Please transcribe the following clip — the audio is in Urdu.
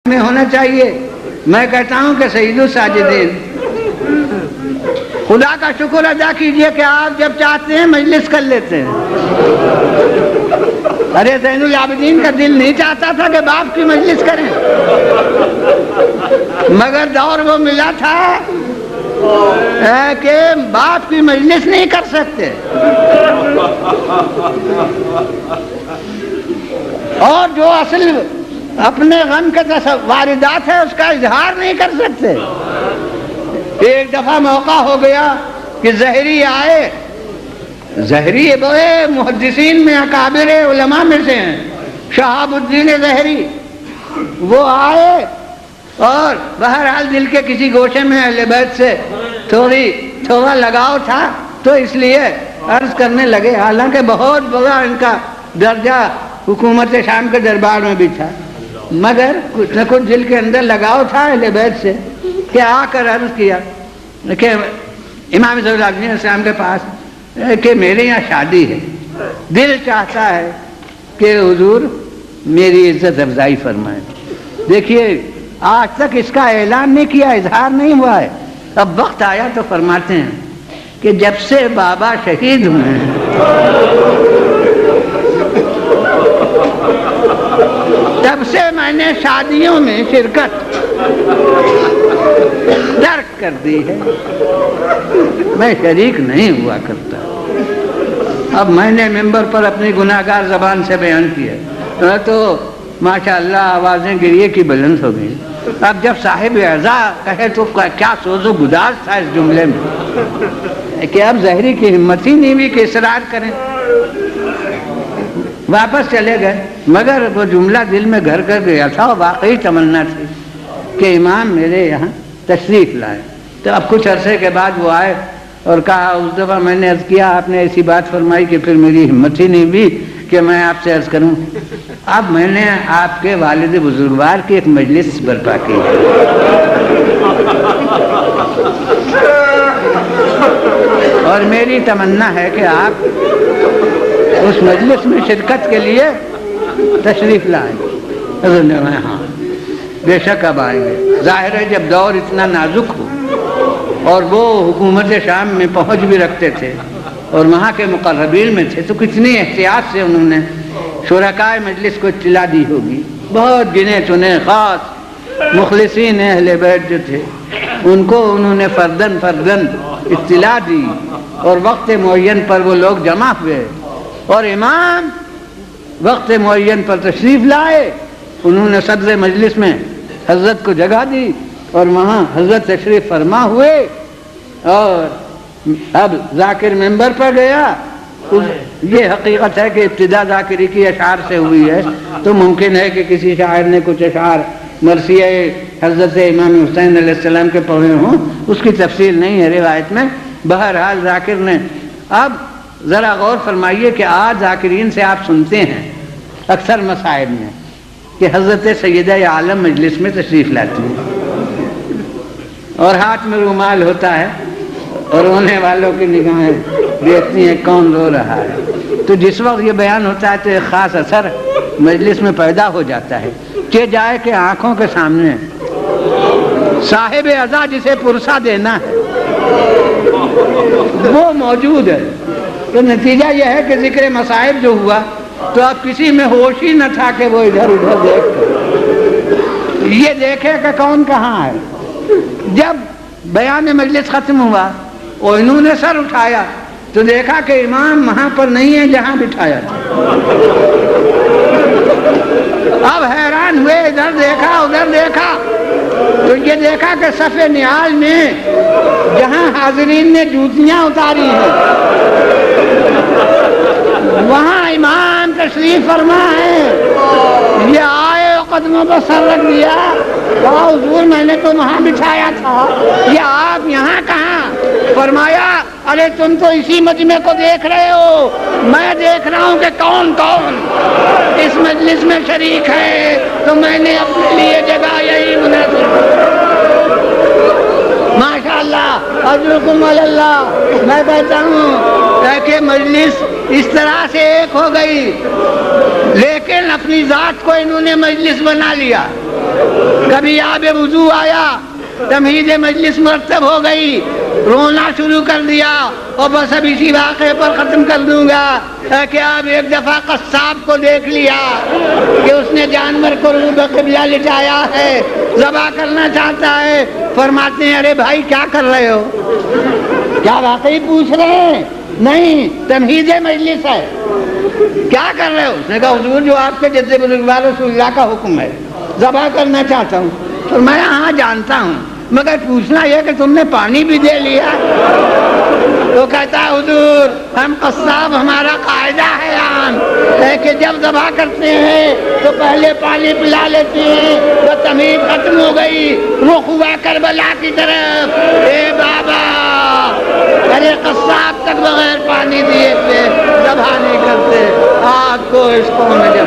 میں ہونا چاہیے. میں کہتا ہوں کہ سید الساجدین خدا کا شکر ادا کیجئے کہ آپ جب چاہتے ہیں مجلس کر لیتے ہیں. ارے زین العابدین کا دل نہیں چاہتا تھا کہ باپ کی مجلس کریں، مگر دور وہ ملا تھا کہ باپ کی مجلس نہیں کر سکتے اور جو اصل اپنے غم کے واردات ہے اس کا اظہار نہیں کر سکتے. ایک دفعہ موقع ہو گیا کہ زہری آئے. زہری بڑے محدثین میں اکابر علماء میں سے ہیں، شہاب الدین زہری. وہ آئے اور بہرحال دل کے کسی گوشے میں اہل بیت سے تھوڑا لگاؤ تھا تو اس لیے عرض کرنے لگے، حالانکہ بہت بڑا ان کا درجہ حکومت شام کے دربار میں بھی تھا، مگر کچھ نہ کچھ دل کے اندر لگاؤ تھا اہل بیت سے کہ آ کر عرض کیا کہ امام صلی اللہ علیہ وسلم کے پاس کہ میرے یہاں شادی ہے، دل چاہتا ہے کہ حضور میری عزت افزائی فرمائیں. دیکھیے آج تک اس کا اعلان نہیں کیا، اظہار نہیں ہوا ہے، اب وقت آیا تو فرماتے ہیں کہ جب سے بابا شہید ہوئے ہیں تب سے میں نے شادیوں میں شرکت ترک کر دی ہے، میں شریک نہیں ہوا کرتا. اب میں نے ممبر پر اپنی گناہگار زبان سے بیان کیا تو ماشاءاللہ آوازیں گریے کی بلند ہو گئی. اب جب صاحب اعزا کہے تو کیا سوز و گداز تھا اس جملے میں کہ اب زہری کی ہمت ہی نہیں بھی کہ اصرار کریں. واپس چلے گئے، مگر وہ جملہ دل میں گھر کر گیا تھا اور واقعی تمنا تھی کہ امام میرے یہاں تشریف لائے. تو اب کچھ عرصے کے بعد وہ آئے اور کہا اس دفعہ میں نے عرض کیا، آپ نے ایسی بات فرمائی کہ پھر میری ہمت ہی نہیں بھی کہ میں آپ سے عرض کروں. اب میں نے آپ کے والد بزرگوار کی ایک مجلس برپا کی اور میری تمنا ہے کہ آپ اس مجلس میں شرکت کے لیے تشریف لائیں. حضرت نے کہا ہاں بے شک اب آئیں گے. ظاہر ہے جب دور اتنا نازک ہو اور وہ حکومت شام میں پہنچ بھی رکھتے تھے اور وہاں کے مقربین میں تھے تو کتنی احتیاط سے انہوں نے شرکائے مجلس کو اطلاع دی ہوگی. بہت گنے چنے خاص مخلصین اہل بیت جو تھے ان کو انہوں نے فردن اطلاع دی اور وقت معین پر وہ لوگ جمع ہوئے اور امام وقت معین پر تشریف لائے. انہوں نے صدر مجلس میں حضرت کو جگہ دی اور وہاں حضرت تشریف فرما ہوئے اور اب ذاکر ممبر پر گیا. یہ حقیقت ہے کہ ابتدا ذاکری کی اشعار سے ہوئی ہے تو ممکن ہے کہ کسی شاعر نے کچھ اشعار مرثیہ حضرت امام حسین علیہ السلام کے پڑھے ہوں، اس کی تفصیل نہیں ہے روایت میں. بہرحال ذاکر نے اب ذرا غور فرمائیے کہ آج ذاکرین سے آپ سنتے ہیں اکثر مصائب میں کہ حضرت سیدہ عالم مجلس میں تشریف لاتی ہیں اور ہاتھ میں رومال ہوتا ہے اور رونے والوں کی نگاہیں دیکھتی ہیں کون رو رہا ہے. تو جس وقت یہ بیان ہوتا ہے تو ایک خاص اثر مجلس میں پیدا ہو جاتا ہے کہ جائے کہ آنکھوں کے سامنے صاحب عزا جسے پرسہ دینا ہے وہ موجود ہے. تو نتیجہ یہ ہے کہ ذکر مصائب جو ہوا تو اب کسی میں ہوش ہی نہ تھا کہ وہ ادھر ادھر دیکھ کر یہ دیکھے کہ کون کہاں ہے. جب بیان مجلس ختم ہوا اور انہوں نے سر اٹھایا تو دیکھا کہ امام وہاں پر نہیں ہے جہاں بٹھایا تھا. اب حیران ہوئے، ادھر دیکھا ادھر دیکھا تو یہ دیکھا کہ صف نعال میں جہاں حاضرین نے جوتیاں اتاری ہیں وہاں امام تشریف فرما ہے. یہ آئے قدموں پر سر رکھ دیا، کہا حضور میں نے تو وہاں بٹھایا تھا، یہ آپ یہاں کہاں؟ فرمایا ارے تم تو اسی مجمع کو دیکھ رہے ہو، میں دیکھ رہا ہوں کہ کون کون اس مجلس میں شریک ہے، تو میں نے اپنے لیے جگہ یہی مناسب. ماشاءاللہ اجرکم علی اللہ. میں کہتا ہوں کہ مجلس اس طرح سے ایک ہو گئی لیکن اپنی ذات کو انہوں نے مجلس بنا لیا. کبھی آب وضو آیا، تمہید مجلس مرتب ہو گئی، رونا شروع کر دیا، اور بس اب اسی واقعے پر ختم کر دوں گا کہ آپ ایک دفعہ قصاب کو دیکھ لیا کہ اس نے جانور کو روبہ قبلہ لٹایا ہے، ذبح کرنا چاہتا ہے، فرماتے ہیں ارے بھائی کیا کر رہے ہو؟ کیا واقعی پوچھ رہے ہیں؟ نہیں، تمہید مجلس ہے، کیا کر رہے ہو؟ اس نے کہا حضور جو آپ کے جد بزرگوار رسول اللہ کا حکم ہے، ذبح کرنا چاہتا ہوں۔ فرمایا ہاں جانتا ہوں، مگر پوچھنا یہ کہ تم نے پانی بھی دے لیا؟ تو کہتا ہے حضور ہم قصاب، ہمارا قاعدہ ہے عام ہے کہ جب ذبح کرتے ہیں تو پہلے پانی پلا لیتے ہیں، تو تمہید ختم ہو گئی، رخ ہوا کربلا کی طرف، اے بابا ارے قصاب تک بغیر پانی دیے تھے ذبح نہیں کرتے، آپ کو اس قوم میں جب